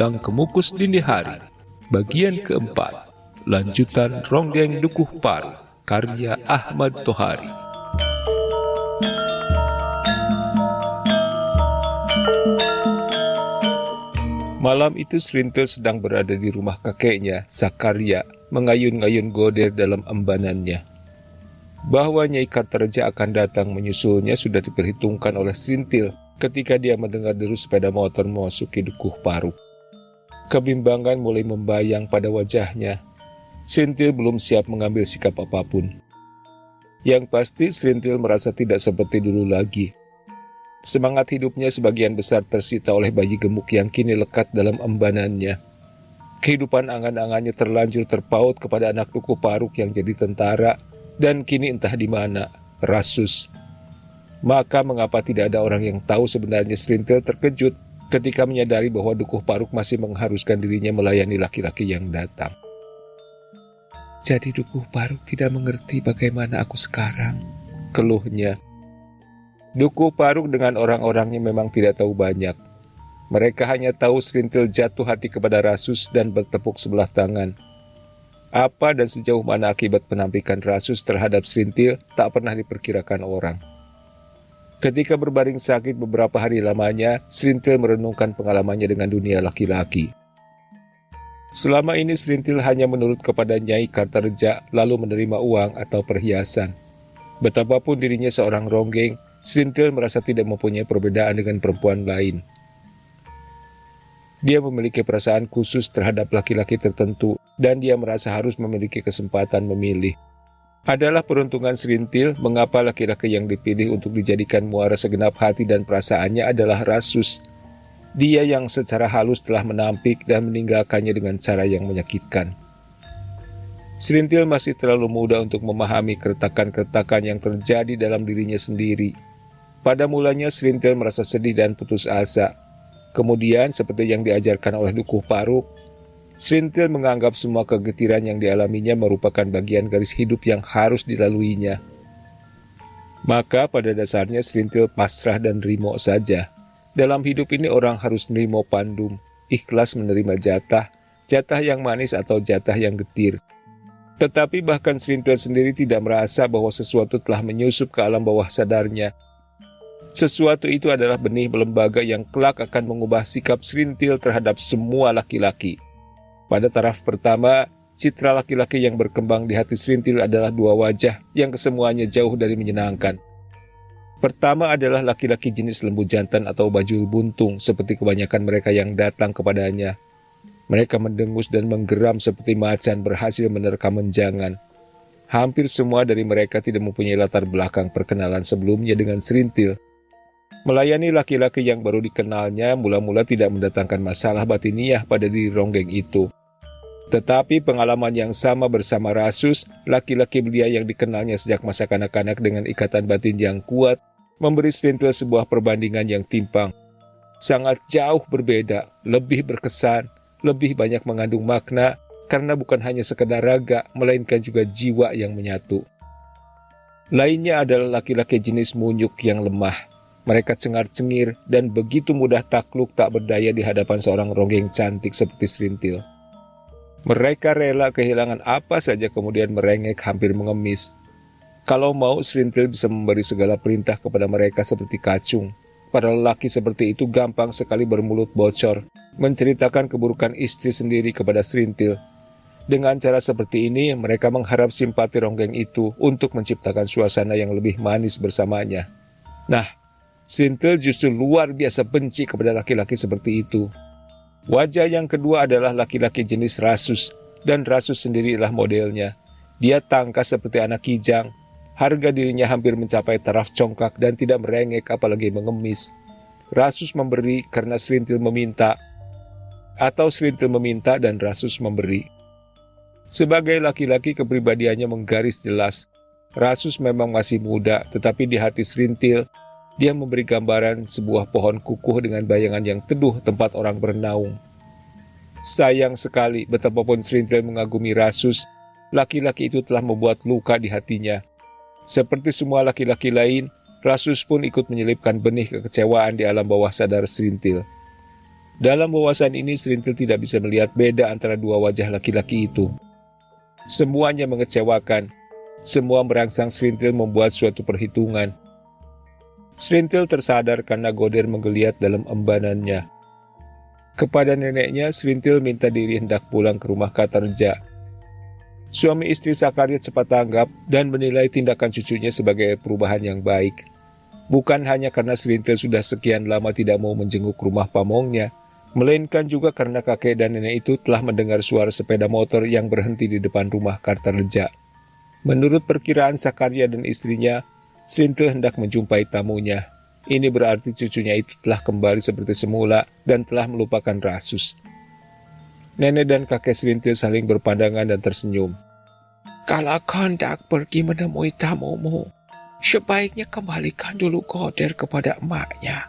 Bintang Kemukus Dini Hari, bagian keempat, lanjutan Ronggeng Dukuh Paru, karya Ahmad Tohari. Malam itu Srintil sedang berada di rumah kakeknya, Sakarya, mengayun-ngayun goder dalam embanannya. Bahwa Nyai Kartareja akan datang menyusulnya sudah diperhitungkan oleh Srintil ketika dia mendengar deru sepeda motor memasuki Dukuh Paru. Kebimbangan mulai membayang pada wajahnya. Srintil belum siap mengambil sikap apapun. Yang pasti Srintil merasa tidak seperti dulu lagi. Semangat hidupnya sebagian besar tersita oleh bayi gemuk yang kini lekat dalam embanannya. Kehidupan angan-angannya terlanjur terpaut kepada anak Dukuh Paruk yang jadi tentara dan kini entah di mana, Rasus. Maka mengapa tidak ada orang yang tahu sebenarnya Srintil terkejut ketika menyadari bahwa Dukuh Paruk masih mengharuskan dirinya melayani laki-laki yang datang. Jadi Dukuh Paruk tidak mengerti bagaimana aku sekarang, keluhnya. Dukuh Paruk dengan orang-orangnya memang tidak tahu banyak. Mereka hanya tahu Srintil jatuh hati kepada Rasus dan bertepuk sebelah tangan. Apa dan sejauh mana akibat penampikan Rasus terhadap Srintil tak pernah diperkirakan orang. Ketika berbaring sakit beberapa hari lamanya, Srintil merenungkan pengalamannya dengan dunia laki-laki. Selama ini Srintil hanya menurut kepada Nyai Kartareja lalu menerima uang atau perhiasan. Betapapun dirinya seorang ronggeng, Srintil merasa tidak mempunyai perbedaan dengan perempuan lain. Dia memiliki perasaan khusus terhadap laki-laki tertentu dan dia merasa harus memiliki kesempatan memilih. Adalah peruntungan Srintil mengapa laki-laki yang dipilih untuk dijadikan muara segenap hati dan perasaannya adalah Rasus. Dia yang secara halus telah menampik dan meninggalkannya dengan cara yang menyakitkan. Srintil masih terlalu muda untuk memahami keretakan-keretakan yang terjadi dalam dirinya sendiri. Pada mulanya Srintil merasa sedih dan putus asa. Kemudian seperti yang diajarkan oleh Dukuh Paruk, Srintil menganggap semua kegetiran yang dialaminya merupakan bagian garis hidup yang harus dilaluinya. Maka pada dasarnya Srintil pasrah dan rimo saja. Dalam hidup ini orang harus nerimo pandum, ikhlas menerima jatah yang manis atau jatah yang getir. Tetapi bahkan Srintil sendiri tidak merasa bahwa sesuatu telah menyusup ke alam bawah sadarnya. Sesuatu itu adalah benih lembaga yang kelak akan mengubah sikap Srintil terhadap semua laki-laki. Pada taraf pertama, citra laki-laki yang berkembang di hati Srintil adalah dua wajah yang kesemuanya jauh dari menyenangkan. Pertama adalah laki-laki jenis lembu jantan atau bajul buntung seperti kebanyakan mereka yang datang kepadanya. Mereka mendengus dan menggeram seperti macan berhasil menerkam menjangan. Hampir semua dari mereka tidak mempunyai latar belakang perkenalan sebelumnya dengan Srintil. Melayani laki-laki yang baru dikenalnya mula-mula tidak mendatangkan masalah batiniah pada diri ronggeng itu. Tetapi pengalaman yang sama bersama Rasus, laki-laki belia yang dikenalnya sejak masa kanak-kanak dengan ikatan batin yang kuat, memberi Srintil sebuah perbandingan yang timpang. Sangat jauh berbeda, lebih berkesan, lebih banyak mengandung makna, karena bukan hanya sekedar raga, melainkan juga jiwa yang menyatu. Lainnya adalah laki-laki jenis munyuk yang lemah. Mereka cengar-cengir dan begitu mudah takluk tak berdaya di hadapan seorang ronggeng cantik seperti Srintil. Mereka rela kehilangan apa saja kemudian merengek hampir mengemis. Kalau mau Srintil bisa memberi segala perintah kepada mereka seperti kacung. Para lelaki seperti itu gampang sekali bermulut bocor, menceritakan keburukan istri sendiri kepada Srintil. Dengan cara seperti ini mereka mengharap simpati ronggeng itu untuk menciptakan suasana yang lebih manis bersamanya. Nah, Srintil justru luar biasa benci kepada laki-laki seperti itu. Wajah yang kedua adalah laki-laki jenis Rasus, dan Rasus sendirilah modelnya. Dia tangkas seperti anak kijang, harga dirinya hampir mencapai taraf congkak dan tidak merengek apalagi mengemis. Rasus memberi karena Srintil meminta, atau Srintil meminta dan Rasus memberi. Sebagai laki-laki kepribadiannya menggaris jelas. Rasus memang masih muda, tetapi di hati Srintil, dia memberi gambaran sebuah pohon kukuh dengan bayangan yang teduh tempat orang bernaung. Sayang sekali betapapun Srintil mengagumi Rasus, laki-laki itu telah membuat luka di hatinya. Seperti semua laki-laki lain, Rasus pun ikut menyelipkan benih kekecewaan di alam bawah sadar Srintil. Dalam wawasan ini, Serintil tidak bisa melihat beda antara dua wajah laki-laki itu. Semuanya mengecewakan. Semua merangsang Serintil membuat suatu perhitungan. Serintil tersadar karena Goder menggeliat dalam embanannya. Kepada neneknya, Serintil minta diri hendak pulang ke rumah Katarja. Suami istri Sakarya cepat tanggap dan menilai tindakan cucunya sebagai perubahan yang baik. Bukan hanya karena Serintil sudah sekian lama tidak mau menjenguk rumah pamongnya, melainkan juga karena kakek dan nenek itu telah mendengar suara sepeda motor yang berhenti di depan rumah Kartareja. Menurut perkiraan Sakarya dan istrinya, Serintil hendak menjumpai tamunya. Ini berarti cucunya itu telah kembali seperti semula dan telah melupakan Rasus. Nenek dan kakek Serintil saling berpandangan dan tersenyum. Kalau kau hendak pergi menemui tamumu, sebaiknya kembalikan dulu Goder kepada emaknya.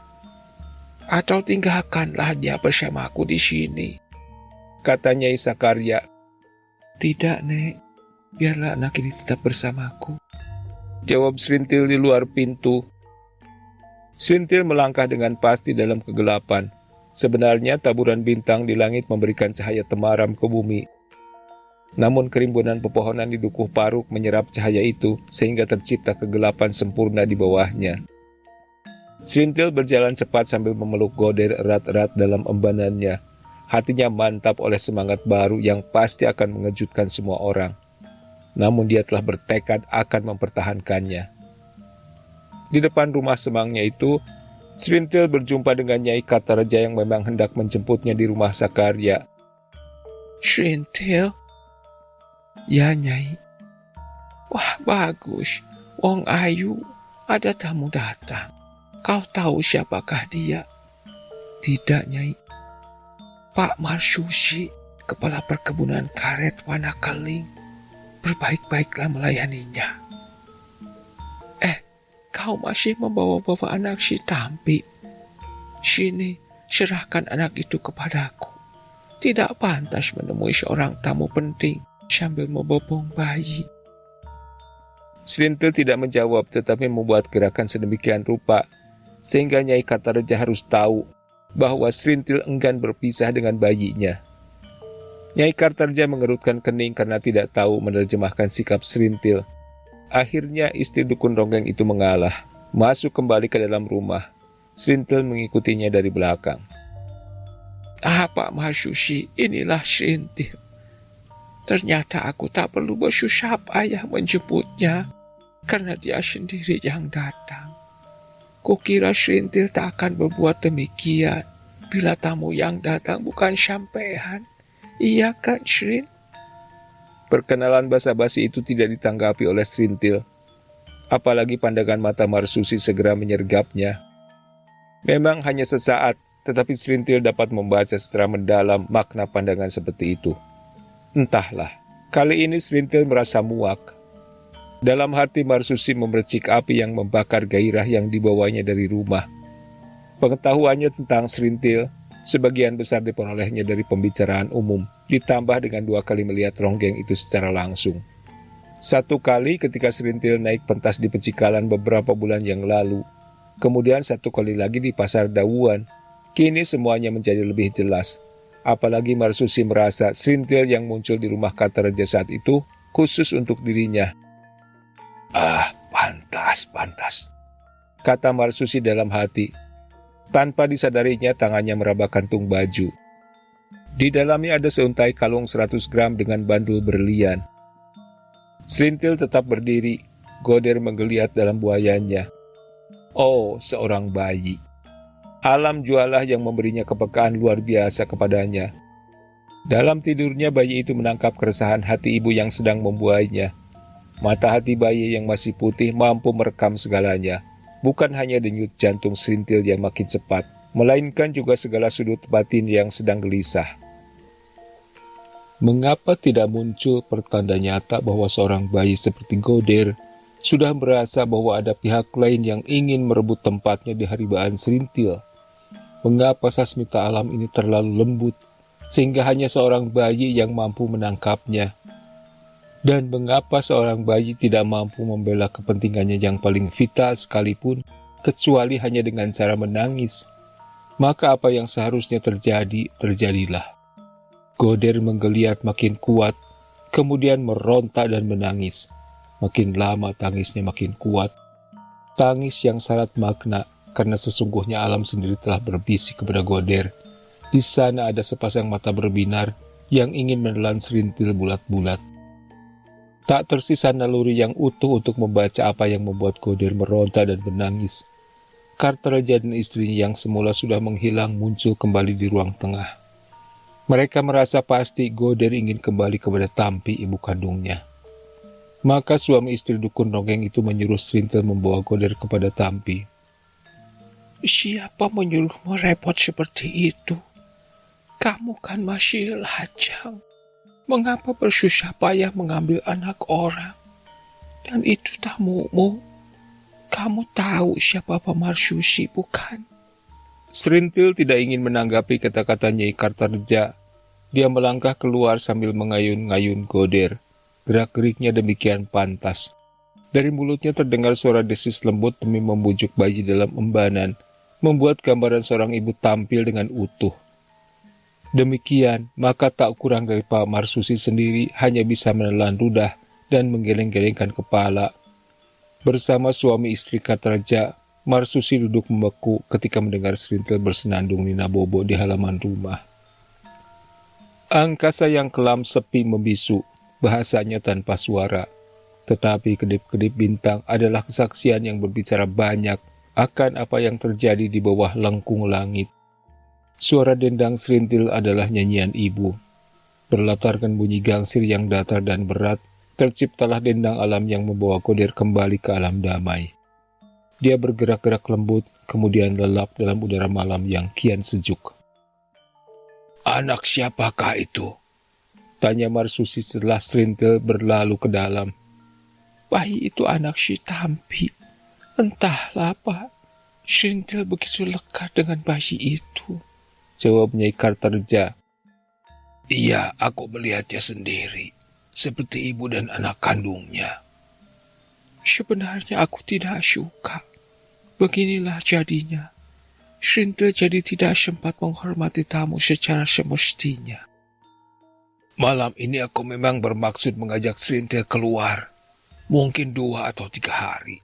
Atau tinggalkanlah dia bersamaku di sini, katanya Sakarya. Tidak, Nek. Biarlah anak ini tetap bersamaku, jawab Serintil di luar pintu. Serintil melangkah dengan pasti dalam kegelapan. Sebenarnya taburan bintang di langit memberikan cahaya temaram ke bumi. Namun kerimbunan pepohonan di Dukuh Paruk menyerap cahaya itu sehingga tercipta kegelapan sempurna di bawahnya. Serintil berjalan cepat sambil memeluk Goder erat-erat dalam embanannya. Hatinya mantap oleh semangat baru yang pasti akan mengejutkan semua orang. Namun dia telah bertekad akan mempertahankannya. Di depan rumah semangnya itu, Serintil berjumpa dengan Nyai Kartareja yang memang hendak menjemputnya di rumah Sakarya. Serintil? Ya, Nyai. Wah, bagus. Wong Ayu, ada tamu datang. Kau tahu siapakah dia? Tidak, Nyai. Pak Marsusi, kepala perkebunan karet Wanakaling. Berbaik-baiklah melayaninya. Kau masih membawa-bawa anak si Tampi. Sini, serahkan anak itu kepadaku. Tidak pantas menemui seorang tamu penting sambil membopong bayi. Serintil tidak menjawab tetapi membuat gerakan sedemikian rupa sehingga Nyai Kartareja harus tahu bahwa Serintil enggan berpisah dengan bayinya. Nyai Kartareja mengerutkan kening karena tidak tahu menerjemahkan sikap Serintil. Akhirnya istri dukun ronggeng itu mengalah, masuk kembali ke dalam rumah. Serintil mengikutinya dari belakang. Pak Marsusi, inilah Serintil. Ternyata aku tak perlu bersusah payah menjemputnya, karena dia sendiri yang datang. Kukira Serintil tak akan berbuat demikian, bila tamu yang datang bukan sampean. Iya kan, Srin? Perkenalan basa-basi itu tidak ditanggapi oleh Serintil. Apalagi pandangan mata Marsusi segera menyergapnya. Memang hanya sesaat, tetapi Serintil dapat membaca secara mendalam makna pandangan seperti itu. Entahlah, kali ini Serintil merasa muak. Dalam hati Marsusi memercik api yang membakar gairah yang dibawanya dari rumah. Pengetahuannya tentang Serintil sebagian besar diperolehnya dari pembicaraan umum, ditambah dengan 2 kali melihat ronggeng itu secara langsung. 1 kali ketika Serintil naik pentas di Pecikalan beberapa bulan yang lalu, kemudian 1 kali lagi di Pasar Dawuan. Kini semuanya menjadi lebih jelas, apalagi Marsusi merasa Serintil yang muncul di rumah Kartareja saat itu khusus untuk dirinya. Pantas, kata Marsusi dalam hati. Tanpa disadarinya tangannya meraba kantung baju. Di dalamnya ada seuntai kalung 100 gram dengan bandul berlian. Serintil tetap berdiri, Goder menggeliat dalam buayannya. Oh, seorang bayi. Alam jualah yang memberinya kepekaan luar biasa kepadanya. Dalam tidurnya bayi itu menangkap keresahan hati ibu yang sedang membuainya. Mata hati bayi yang masih putih mampu merekam segalanya. Bukan hanya denyut jantung Serintil yang makin cepat, melainkan juga segala sudut batin yang sedang gelisah. Mengapa tidak muncul pertanda nyata bahwa seorang bayi seperti Goder sudah merasa bahwa ada pihak lain yang ingin merebut tempatnya di haribaan Serintil? Mengapa sasmita alam ini terlalu lembut, sehingga hanya seorang bayi yang mampu menangkapnya? Dan mengapa seorang bayi tidak mampu membela kepentingannya yang paling vital sekalipun, kecuali hanya dengan cara menangis? Maka apa yang seharusnya terjadi, terjadilah. Goder menggeliat makin kuat, kemudian meronta dan menangis. Makin lama tangisnya makin kuat. Tangis yang syarat makna, karena sesungguhnya alam sendiri telah berbisik kepada Goder. Di sana ada sepasang mata berbinar yang ingin menelan serintil bulat-bulat. Tak tersisa naluri yang utuh untuk membaca apa yang membuat Goder meronta dan menangis. Kartaraja dan istrinya yang semula sudah menghilang muncul kembali di ruang tengah. Mereka merasa pasti Goder ingin kembali kepada Tampi, ibu kandungnya. Maka suami istri dukun dongeng itu menyuruh Serintil membawa Goder kepada Tampi. Siapa menyuruhmu repot seperti itu? Kamu kan masih lajang. Mengapa bersusah payah mengambil anak orang? Dan itu tamumu. Kamu tahu siapa Pemarsusi, bukan? Serintil tidak ingin menanggapi kata-kata Nyai Kartareja. Dia melangkah keluar sambil mengayun-ngayun Goder. Gerak-geriknya demikian pantas. Dari mulutnya terdengar suara desis lembut demi membujuk bayi dalam embanan, membuat gambaran seorang ibu tampil dengan utuh. Demikian, maka tak kurang dari Pak Marsusi sendiri hanya bisa menelan ludah dan menggeleng-gelengkan kepala. Bersama suami istri Kartareja, Marsusi duduk membeku ketika mendengar Serintil bersenandung Nina Bobo di halaman rumah. Angkasa yang kelam sepi membisu, bahasanya tanpa suara. Tetapi kedip-kedip bintang adalah kesaksian yang berbicara banyak akan apa yang terjadi di bawah lengkung langit. Suara dendang Serintil adalah nyanyian ibu. Berlatarkan bunyi gangsir yang datar dan berat, terciptalah dendang alam yang membawa Goder kembali ke alam damai. Dia bergerak-gerak lembut, kemudian lelap dalam udara malam yang kian sejuk. Anak siapakah itu? Tanya Marsusi setelah Serintil berlalu ke dalam. Bayi itu anak si Tampi. Entahlah, Pak. Serintil begitu lekat dengan bayi itu. Jawab Nyai Kartareja. Iya, aku melihatnya sendiri. Seperti ibu dan anak kandungnya. Sebenarnya aku tidak suka. Beginilah jadinya. Serintil jadi tidak sempat menghormati tamu secara semestinya. Malam ini aku memang bermaksud mengajak Serintil keluar. Mungkin 2 atau 3 hari.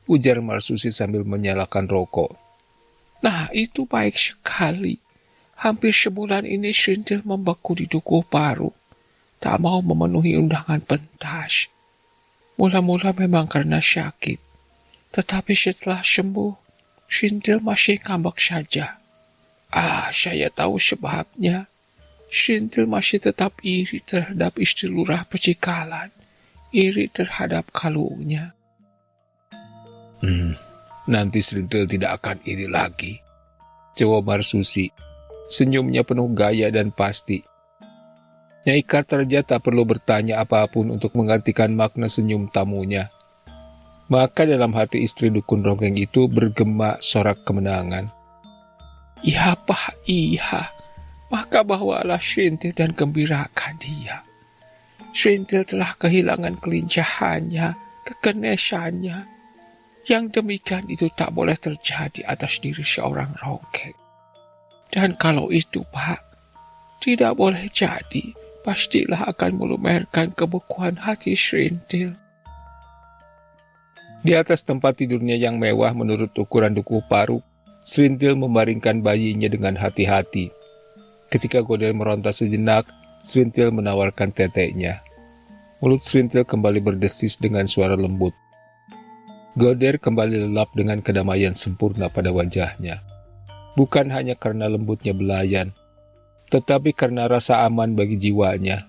Ujar Marsusi sambil menyalakan rokok. Nah, itu baik sekali. Hampir sebulan ini Serintil membeku di Dukuh Paru. Tak mau memenuhi undangan pentas. Mula-mula memang karena sakit. Tetapi setelah sembuh, Serintil masih ngambek saja. Saya tahu sebabnya. Serintil masih tetap iri terhadap istri lurah Pecikalan. Iri terhadap kalungnya. Nanti Serintil tidak akan iri lagi. Jawab Marsusi. Senyumnya penuh gaya dan pasti. Nyai Kartareja tak perlu bertanya apapun untuk mengartikan makna senyum tamunya. Maka dalam hati istri dukun dongeng itu bergema sorak kemenangan. Iya, Pak, iya. Maka bawalah Serintil dan gembirakan dia. Serintil telah kehilangan kelincahannya, kekenesannya. Yang demikian itu tak boleh terjadi atas diri seorang rongkeng. Dan kalau itu, Pak, tidak boleh jadi, pastilah akan melumerkan kebekuan hati Serintil. Di atas tempat tidurnya yang mewah menurut ukuran Dukuh Paru, Serintil membaringkan bayinya dengan hati-hati. Ketika Goder meronta sejenak, Serintil menawarkan teteknya. Mulut Serintil kembali berdesis dengan suara lembut. Goder kembali lelap dengan kedamaian sempurna pada wajahnya. Bukan hanya karena lembutnya belayan, tetapi karena rasa aman bagi jiwanya.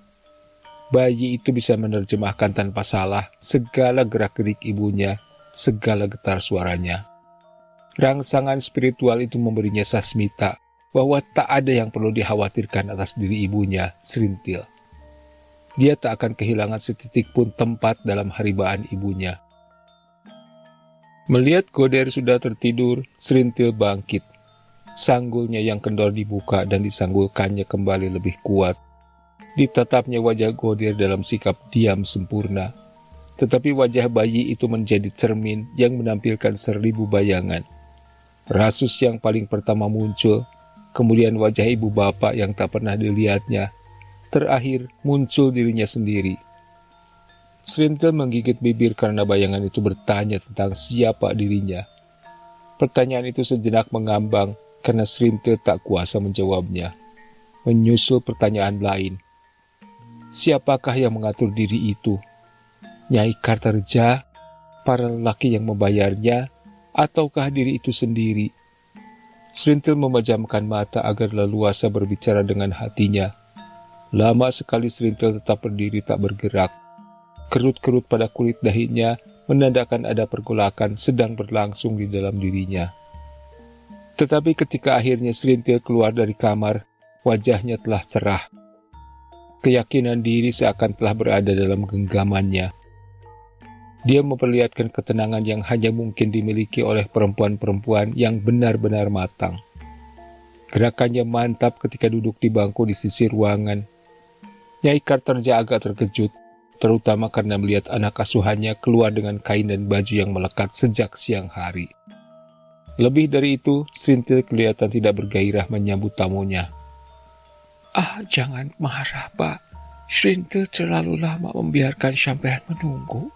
Bayi itu bisa menerjemahkan tanpa salah segala gerak-gerik ibunya, segala getar suaranya. Rangsangan spiritual itu memberinya sasmita bahwa tak ada yang perlu dikhawatirkan atas diri ibunya, Serintil. Dia tak akan kehilangan setitik pun tempat dalam haribaan ibunya. Melihat Goder sudah tertidur, Serintil bangkit. Sanggulnya yang kendor dibuka dan disanggulkannya kembali lebih kuat. Ditatapnya wajah Goder dalam sikap diam sempurna. Tetapi wajah bayi itu menjadi cermin yang menampilkan 1000 bayangan. Rasus yang paling pertama muncul, kemudian wajah ibu bapak yang tak pernah dilihatnya, terakhir muncul dirinya sendiri. Srintil menggigit bibir karena bayangan itu bertanya tentang siapa dirinya. Pertanyaan itu sejenak mengambang karena Srintil tak kuasa menjawabnya. Menyusul pertanyaan lain. Siapakah yang mengatur diri itu? Nyai Kartareja, para lelaki yang membayarnya, ataukah diri itu sendiri? Srintil memejamkan mata agar leluasa berbicara dengan hatinya. Lama sekali Srintil tetap berdiri tak bergerak. Kerut-kerut pada kulit dahinya menandakan ada pergolakan sedang berlangsung di dalam dirinya. Tetapi ketika akhirnya Srintil keluar dari kamar, wajahnya telah cerah. Keyakinan diri seakan telah berada dalam genggamannya. Dia memperlihatkan ketenangan yang hanya mungkin dimiliki oleh perempuan-perempuan yang benar-benar matang. Gerakannya mantap ketika duduk di bangku di sisi ruangan. Nyai Kartareja agak terkejut, terutama karena melihat anak asuhannya keluar dengan kain dan baju yang melekat sejak siang hari. Lebih dari itu, Srintil kelihatan tidak bergairah menyambut tamunya. Jangan marah, Pak. Srintil terlalu lama membiarkan sampean menunggu.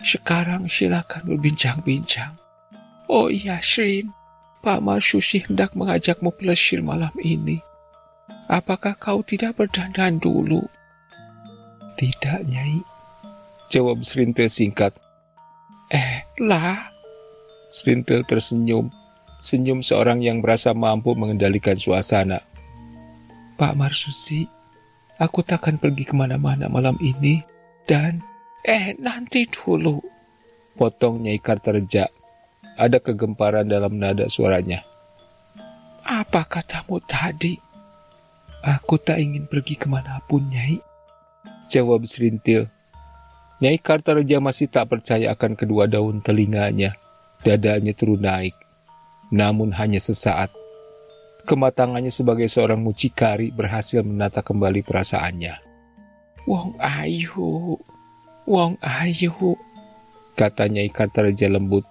Sekarang silakan berbincang-bincang. Oh iya, Srin. Pak Marsusi hendak mengajakmu pelesir malam ini. Apakah kau tidak berdandan dulu? Tidak, Nyai, jawab Srintil singkat. Lah. Srintil tersenyum, senyum seorang yang merasa mampu mengendalikan suasana. Pak Marsusi, aku takkan pergi kemana-mana malam ini, dan... nanti dulu, potong Nyai Kartareja. Ada kegemparan dalam nada suaranya. Apa katamu tadi? Aku tak ingin pergi kemanapun, Nyai, jawab Srintil. Nyai Kartareja masih tak percaya akan kedua daun telinganya. Dadanya turun naik. Namun hanya sesaat. Kematangannya sebagai seorang mucikari berhasil menata kembali perasaannya. Wong Ayu, kata Nyai Kartareja lembut.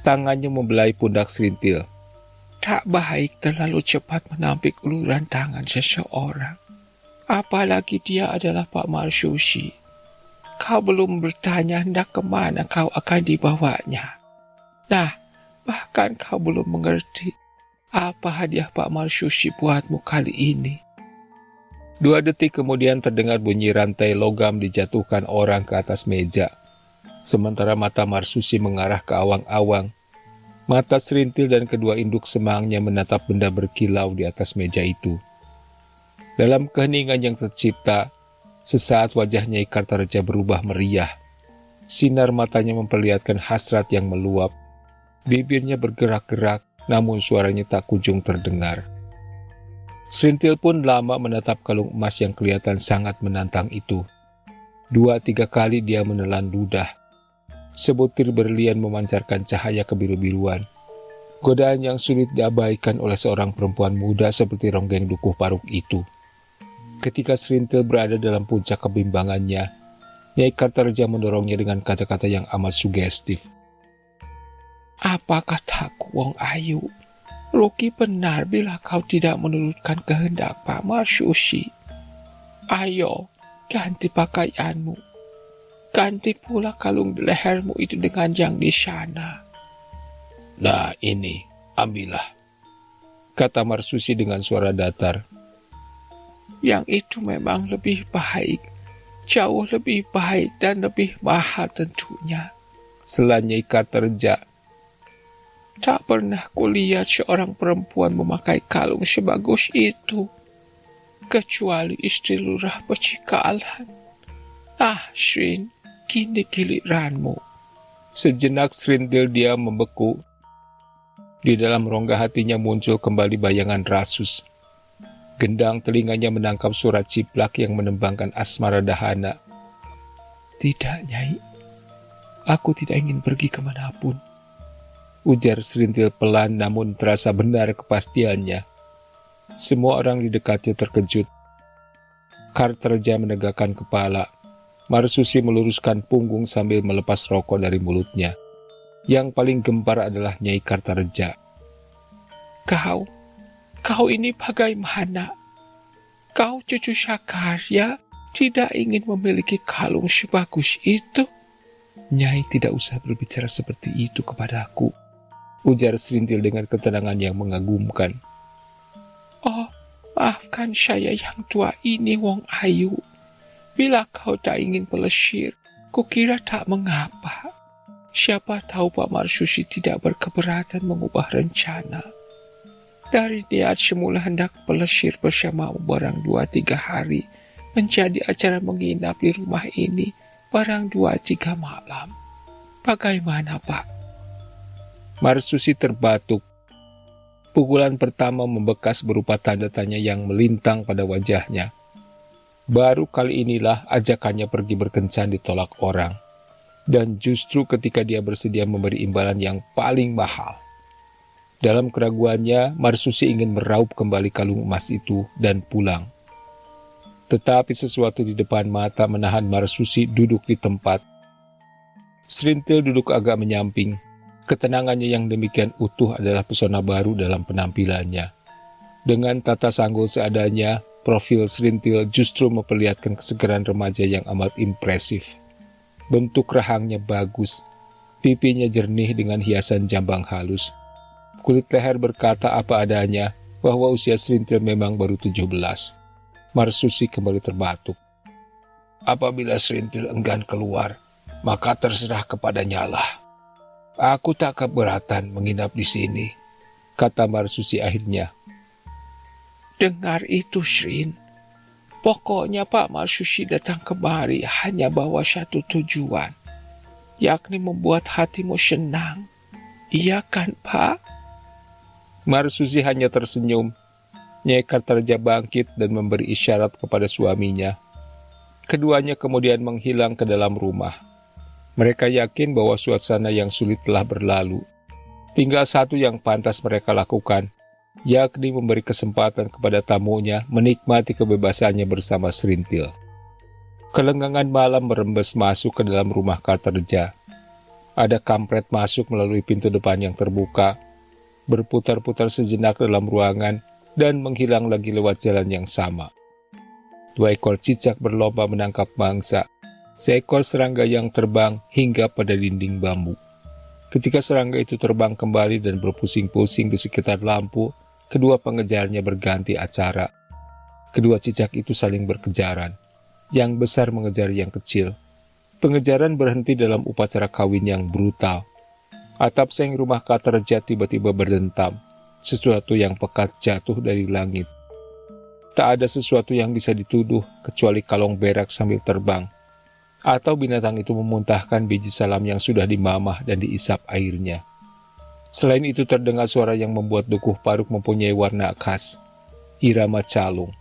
Tangannya membelai pundak Srintil. Tak baik terlalu cepat menampik uluran tangan seseorang. Apalagi dia adalah Pak Marsusi. Kau belum bertanya hendak kemana kau akan dibawanya. Nah, bahkan kau belum mengerti apa hadiah Pak Marsusi buatmu kali ini. 2 detik kemudian terdengar bunyi rantai logam dijatuhkan orang ke atas meja. Sementara mata Marsusi mengarah ke awang-awang. Mata Srintil dan kedua induk semangnya menatap benda berkilau di atas meja itu. Dalam keheningan yang tercipta, sesaat wajah Nyai Kartareja berubah meriah. Sinar matanya memperlihatkan hasrat yang meluap. Bibirnya bergerak-gerak, namun suaranya tak kunjung terdengar. Srintil pun lama menatap kalung emas yang kelihatan sangat menantang itu. 2-3 kali dia menelan ludah. Sebutir berlian memancarkan cahaya kebiru-biruan. Godaan yang sulit diabaikan oleh seorang perempuan muda seperti Ronggeng Dukuh Paruk itu. Ketika Srintil berada dalam puncak kebimbangannya, Nyai Kartareja mendorongnya dengan kata-kata yang amat sugestif. Apa kataku, Wong Ayu? Ruki benar bila kau tidak menurutkan kehendak Pak Marsusi. Ayo, ganti pakaianmu. Ganti pula kalung di lehermu itu dengan yang di sana. Nah ini, ambillah, kata Marsusi dengan suara datar. Yang itu memang lebih baik, jauh lebih baik dan lebih mahal tentunya, sela Nyai Kartareja. Tak pernah kulihat seorang perempuan memakai kalung sebagus itu, kecuali istri lurah Pecikalan. Srin, kini giliranmu. Sejenak Srintil diam membeku. Di dalam rongga hatinya muncul kembali bayangan Rasus. Gendang telinganya menangkap surat ciplak yang menembangkan asmara dahana. Tidak, Nyai. Aku tidak ingin pergi kemanapun, ujar Srintil pelan namun terasa benar kepastiannya. Semua orang di dekatnya terkejut. Kartareja menegakkan kepala. Marsusi meluruskan punggung sambil melepas rokok dari mulutnya. Yang paling gempar adalah Nyai Kartareja. Kau ini bagaimana? Kau cucu Sakarya tidak ingin memiliki kalung sebagus itu? Nyai tidak usah berbicara seperti itu kepadaku, ujar Serintil dengan ketenangan yang mengagumkan. Oh, maafkan saya yang tua ini, Wong Ayu. Bila kau tak ingin pelesir, kukira tak mengapa. Siapa tahu Pak Marsusi tidak berkeberatan mengubah rencana. Dari niat semula hendak pelesir bersamamu barang 2-3 hari, menjadi acara menginap di rumah ini barang 2-3 malam. Bagaimana, Pak? Marsusi terbatuk. Pukulan pertama membekas berupa tanda tanya yang melintang pada wajahnya. Baru kali inilah ajakannya pergi berkencan ditolak orang. Dan justru ketika dia bersedia memberi imbalan yang paling mahal. Dalam keraguannya, Marsusi ingin meraup kembali kalung emas itu dan pulang. Tetapi sesuatu di depan mata menahan Marsusi duduk di tempat. Serintil duduk agak menyamping. Ketenangannya yang demikian utuh adalah pesona baru dalam penampilannya. Dengan tata sanggul seadanya, profil Serintil justru memperlihatkan kesegaran remaja yang amat impresif. Bentuk rahangnya bagus, pipinya jernih dengan hiasan jambang halus. Kulit leher berkata apa adanya bahwa usia Serintil memang baru 17. Marsusi kembali terbatuk. Apabila Serintil enggan keluar, maka terserah kepadanya lah. Aku tak keberatan menginap di sini, kata Marsusi akhirnya. Dengar itu, Srin. Pokoknya Pak Marsusi datang kemari hanya bawa satu tujuan, yakni membuat hatimu senang. Iya kan, Pak? Marsusi hanya tersenyum. Nyai Kartarja bangkit dan memberi isyarat kepada suaminya. Keduanya kemudian menghilang ke dalam rumah. Mereka yakin bahwa suasana yang sulit telah berlalu. Tinggal satu yang pantas mereka lakukan, yakni memberi kesempatan kepada tamunya menikmati kebebasannya bersama Serintil. Kelenggangan malam merembes masuk ke dalam rumah Kartarja. Ada kampret masuk melalui pintu depan yang terbuka, berputar-putar sejenak dalam ruangan, dan menghilang lagi lewat jalan yang sama. 2 ekor cicak berlomba menangkap mangsa, seekor serangga yang terbang hingga pada dinding bambu. Ketika serangga itu terbang kembali dan berpusing-pusing di sekitar lampu, kedua pengejarnya berganti acara. Kedua cicak itu saling berkejaran. Yang besar mengejar yang kecil. Pengejaran berhenti dalam upacara kawin yang brutal. Atap seng rumah Kartarja tiba-tiba berdentam. Sesuatu yang pekat jatuh dari langit. Tak ada sesuatu yang bisa dituduh kecuali kalong berak sambil terbang. Atau binatang itu memuntahkan biji salam yang sudah dimamah dan diisap airnya. Selain itu terdengar suara yang membuat Dukuh Paruk mempunyai warna khas, irama calung.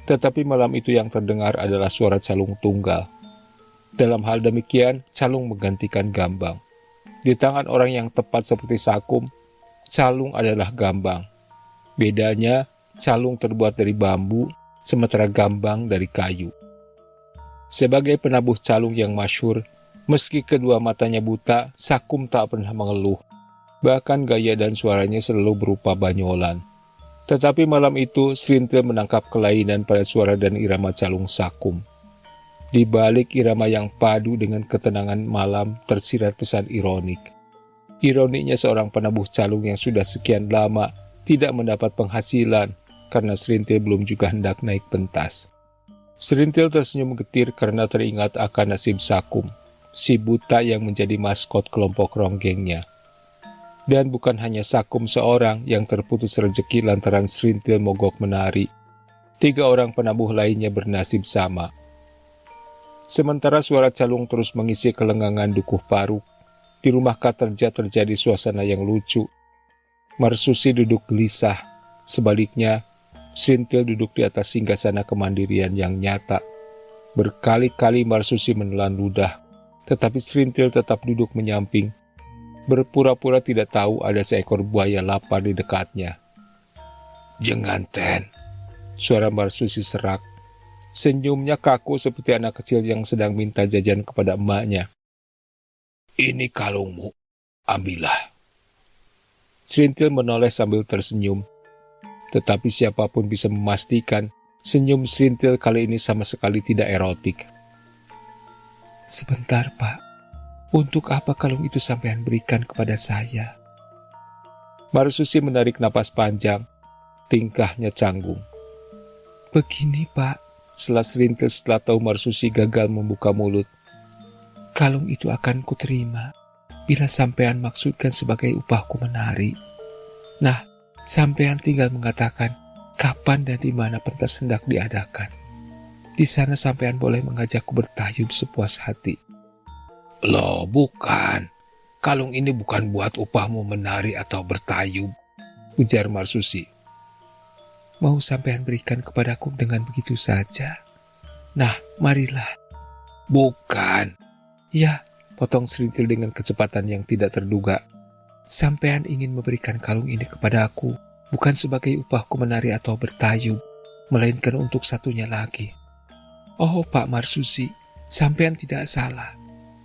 Tetapi malam itu yang terdengar adalah suara calung tunggal. Dalam hal demikian, calung menggantikan gambang. Di tangan orang yang tepat seperti Sakum, calung adalah gambang. Bedanya, calung terbuat dari bambu, sementara gambang dari kayu. Sebagai penabuh calung yang masyhur, meski kedua matanya buta, Sakum tak pernah mengeluh. Bahkan gaya dan suaranya selalu berupa banyolan. Tetapi malam itu, Serintil menangkap kelainan pada suara dan irama calung Sakum. Di balik irama yang padu dengan ketenangan malam tersirat pesan ironik. Ironiknya seorang penabuh calung yang sudah sekian lama tidak mendapat penghasilan karena Serintil belum juga hendak naik pentas. Serintil tersenyum getir karena teringat akan nasib Sakum, si buta yang menjadi maskot kelompok ronggengnya. Dan bukan hanya Sakum seorang yang terputus rezeki lantaran Serintil mogok menari. 3 orang penabuh lainnya bernasib sama. Sementara suara calung terus mengisi kelenggangan Dukuh Paruk, di rumah Kartarja terjadi suasana yang lucu. Marsusi duduk gelisah, sebaliknya Serintil duduk di atas singgasana kemandirian yang nyata. Berkali-kali Marsusi menelan ludah, tetapi Serintil tetap duduk menyamping, berpura-pura tidak tahu ada seekor buaya lapar di dekatnya. "Jangan, Ten," suara Marsusi serak. Senyumnya kaku seperti anak kecil yang sedang minta jajan kepada emaknya. "Ini kalungmu, ambillah." Serintil menoleh sambil tersenyum. Tetapi siapapun bisa memastikan senyum Serintil kali ini sama sekali tidak erotik. Sebentar, Pak. Untuk apa kalung itu sampean berikan kepada saya? Marsusi menarik napas panjang. Tingkahnya canggung. Begini, Pak. Setelah Serintil setelah tahu Marsusi gagal membuka mulut. Kalung itu akan kuterima bila sampean maksudkan sebagai upahku menari. Nah, sampean tinggal mengatakan kapan dan di mana pentas hendak diadakan. Di sana sampean boleh mengajakku bertayub sepuas hati. Loh, bukan. Kalung ini bukan buat upahmu menari atau bertayub, ujar Marsusi. Mau sampean berikan kepadaku dengan begitu saja? Nah, marilah. Bukan. Ya, potong Serintil dengan kecepatan yang tidak terduga. Sampean ingin memberikan kalung ini kepada aku, bukan sebagai upahku menari atau bertayub, melainkan untuk satunya lagi. Oh, Pak Marsusi, sampean tidak salah,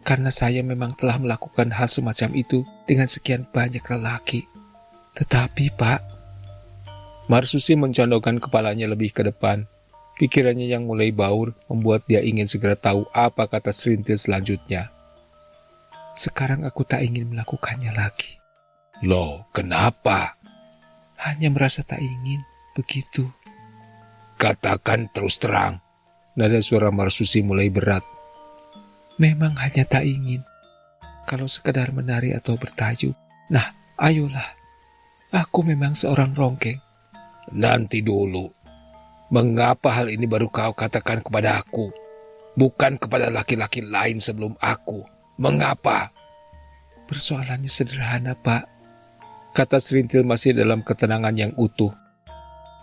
karena saya memang telah melakukan hal semacam itu dengan sekian banyak lelaki. Tetapi, Pak... Marsusi mencondongkan kepalanya lebih ke depan. Pikirannya yang mulai baur membuat dia ingin segera tahu apa kata Serintil selanjutnya. Sekarang aku tak ingin melakukannya lagi. Loh, kenapa? Hanya merasa tak ingin, begitu. Katakan terus terang. Nada suara Marsusi mulai berat. Memang hanya tak ingin. Kalau sekedar menari atau bertayub, nah, ayolah. Aku memang seorang ronggeng. Nanti dulu. Mengapa hal ini baru kau katakan kepada aku? Bukan kepada laki-laki lain sebelum aku. Mengapa? Persoalannya sederhana, Pak. Kata Serintil masih dalam ketenangan yang utuh.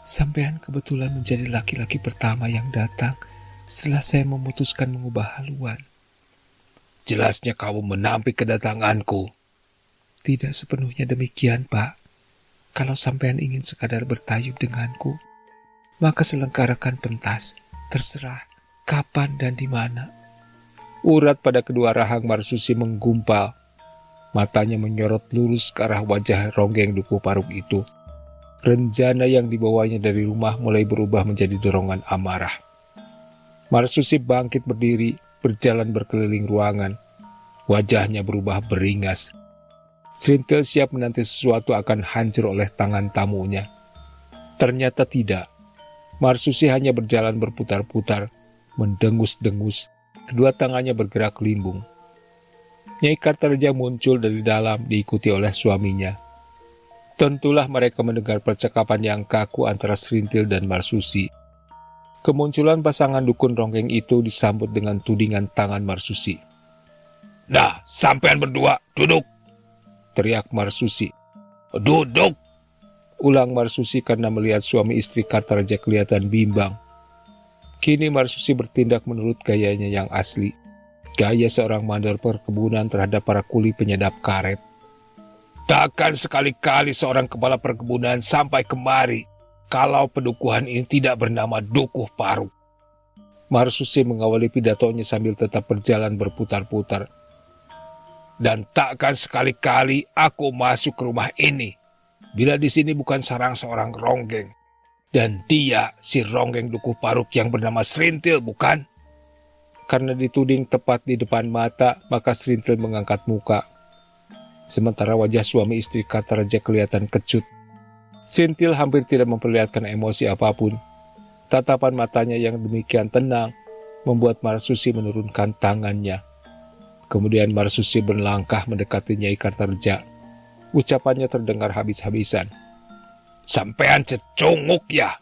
Sampean kebetulan menjadi laki-laki pertama yang datang setelah saya memutuskan mengubah haluan. Jelasnya kamu menampik kedatanganku. Tidak sepenuhnya demikian, Pak. Kalau sampean ingin sekadar bertayub denganku, maka selenggarakan pentas, terserah kapan dan di mana. Urat pada kedua rahang Marsusi menggumpal. Matanya menyorot lurus ke arah wajah ronggeng Dukuh Paruk itu. Rencana yang dibawanya dari rumah mulai berubah menjadi dorongan amarah. Marsusi bangkit berdiri, berjalan berkeliling ruangan. Wajahnya berubah beringas. Serintil siap menanti sesuatu akan hancur oleh tangan tamunya. Ternyata tidak. Marsusi hanya berjalan berputar-putar, mendengus-dengus. Kedua tangannya bergerak limbung. Nyai Kartareja muncul dari dalam diikuti oleh suaminya. Tentulah mereka mendengar percakapan yang kaku antara Serintil dan Marsusi. Kemunculan pasangan dukun ronggeng itu disambut dengan tudingan tangan Marsusi. Nah, sampean berdua, duduk! Teriak Marsusi. Duduk! Ulang Marsusi karena melihat suami istri Kartareja kelihatan bimbang. Kini Marsusi bertindak menurut gayanya yang asli. Gaya seorang mandor perkebunan terhadap para kuli penyedap karet. Takkan sekali-kali seorang kepala perkebunan sampai kemari kalau pedukuhan ini tidak bernama Dukuh Paruk. Marsusi mengawali pidatonya sambil tetap berjalan berputar-putar. Dan takkan sekali-kali aku masuk ke rumah ini bila di sini bukan sarang seorang ronggeng. Dan dia si ronggeng Dukuh Paruk yang bernama Serintil, bukan? Karena dituding tepat di depan mata, maka Serintil mengangkat muka. Sementara wajah suami istri Kartareja kelihatan kecut. Serintil hampir tidak memperlihatkan emosi apapun. Tatapan matanya yang demikian tenang membuat Marsusi menurunkan tangannya. Kemudian Marsusi berlangkah mendekati Nyai Kartareja. Ucapannya terdengar habis-habisan. Sampean cecunguk ya?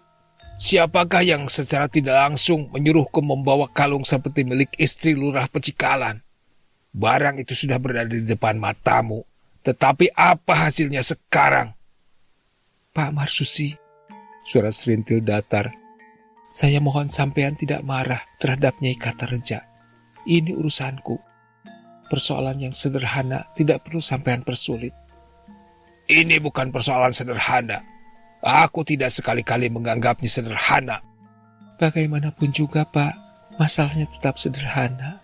Siapakah yang secara tidak langsung menyuruhku membawa kalung seperti milik istri lurah Pecikalan? Barang itu sudah berada di depan matamu. Tetapi apa hasilnya sekarang? Pak Marsusi, suara Serintil datar. Saya mohon sampean tidak marah terhadap Nyai Kartareja. Ini urusanku. Persoalan yang sederhana tidak perlu sampean persulit. Ini bukan persoalan sederhana. Aku tidak sekali-kali menganggapnya sederhana. Bagaimanapun juga, Pak, masalahnya tetap sederhana.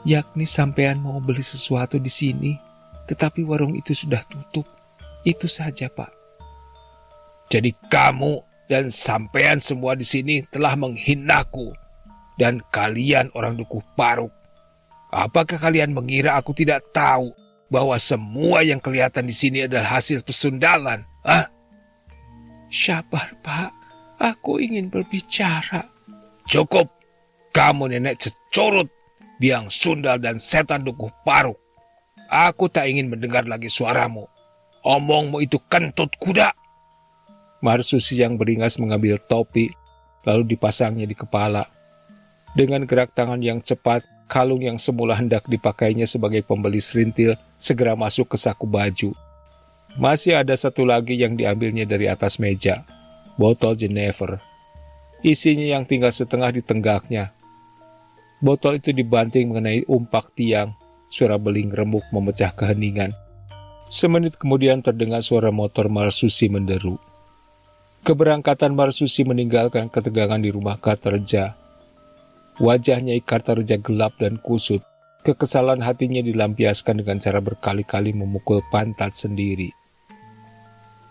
Yakni sampean mau beli sesuatu di sini, tetapi warung itu sudah tutup. Itu saja, Pak. Jadi kamu dan sampean semua di sini telah menghinaku. Dan kalian orang Dukuh Paruk. Apakah kalian mengira aku tidak tahu bahwa semua yang kelihatan di sini adalah hasil pesundalan? Hah? Sabar, Pak. Aku ingin berbicara. Cukup. Kamu nenek cecurut, biang sundal dan setan Dukuh Paruk. Aku tak ingin mendengar lagi suaramu. Omongmu itu kentut kuda. Marsusi yang beringas mengambil topi, lalu dipasangnya di kepala. Dengan gerak tangan yang cepat, kalung yang semula hendak dipakainya sebagai pembeli serintil segera masuk ke saku baju. Masih ada satu lagi yang diambilnya dari atas meja, botol Jenever. Isinya yang tinggal setengah ditenggaknya. Botol itu dibanting mengenai umpak tiang, suara beling remuk memecah keheningan. Semenit kemudian terdengar suara motor Marsusi menderu. Keberangkatan Marsusi meninggalkan ketegangan di rumah Kartareja. Wajah Nyai Kartareja gelap dan kusut. Kekesalan hatinya dilampiaskan dengan cara berkali-kali memukul pantat sendiri.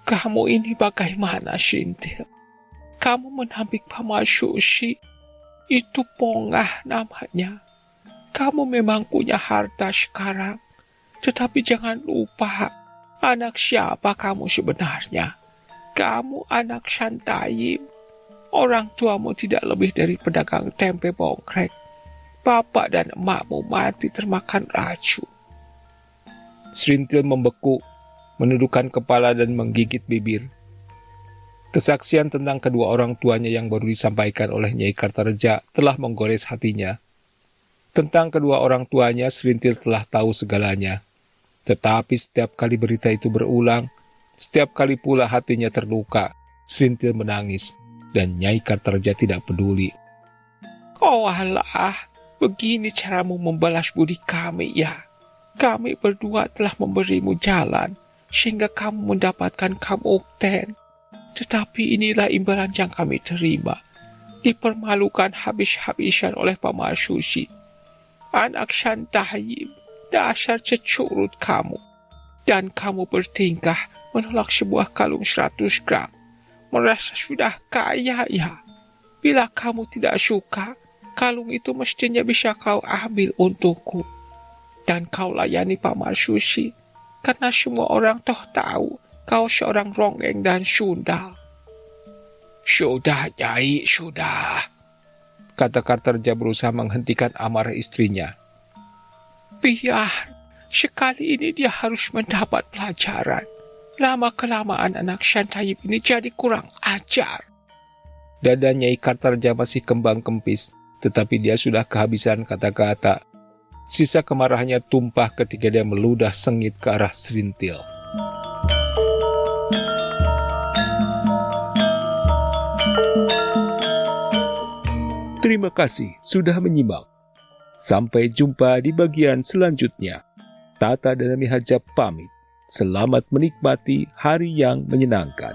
Kamu ini bagaimana, Srintil? Kamu menampik Pak Marsusi. Itu pongah namanya. Kamu memang punya harta sekarang. Tetapi jangan lupa, anak siapa kamu sebenarnya? Kamu anak Santayim. Orang tuamu tidak lebih dari pedagang tempe bongkrek. Bapak dan emakmu mati termakan racun. Srintil membeku, menundukkan kepala dan menggigit bibir. Kesaksian tentang kedua orang tuanya yang baru disampaikan oleh Nyai Kartareja telah menggores hatinya. Tentang kedua orang tuanya, Srintil telah tahu segalanya. Tetapi setiap kali berita itu berulang, setiap kali pula hatinya terluka, Srintil menangis. Dan Nyai Kartareja tidak peduli. Oh alah, begini caramu membalas budi kami ya. Kami berdua telah memberimu jalan, sehingga kamu mendapatkan kamukten. Tetapi inilah imbalan yang kami terima. Dipermalukan habis-habisan oleh Pak Marsusi. Anak Santayim, dasar cecurut kamu. Dan kamu bertingkah menolak sebuah kalung 100 gram. Merasa sudah kaya ya. Bila kamu tidak suka, kalung itu mestinya bisa kau ambil untukku. Dan kau layani Pak Marsusi. Karena semua orang toh tahu kau seorang ronggeng dan sundal. Sudah, Nyai, sudah. Kata Kartareja berusaha menghentikan amarah istrinya. Biar, sekali ini dia harus mendapat pelajaran. Lama-kelamaan anak Santayim ini jadi kurang ajar. Dada Nyai Kartareja masih kembang kempis, tetapi dia sudah kehabisan kata-kata. Sisa kemarahannya tumpah ketika dia meludah sengit ke arah Srintil. Terima kasih sudah menyimak. Sampai jumpa di bagian selanjutnya. Tata dan Nami Hajab pamit. Selamat menikmati hari yang menyenangkan.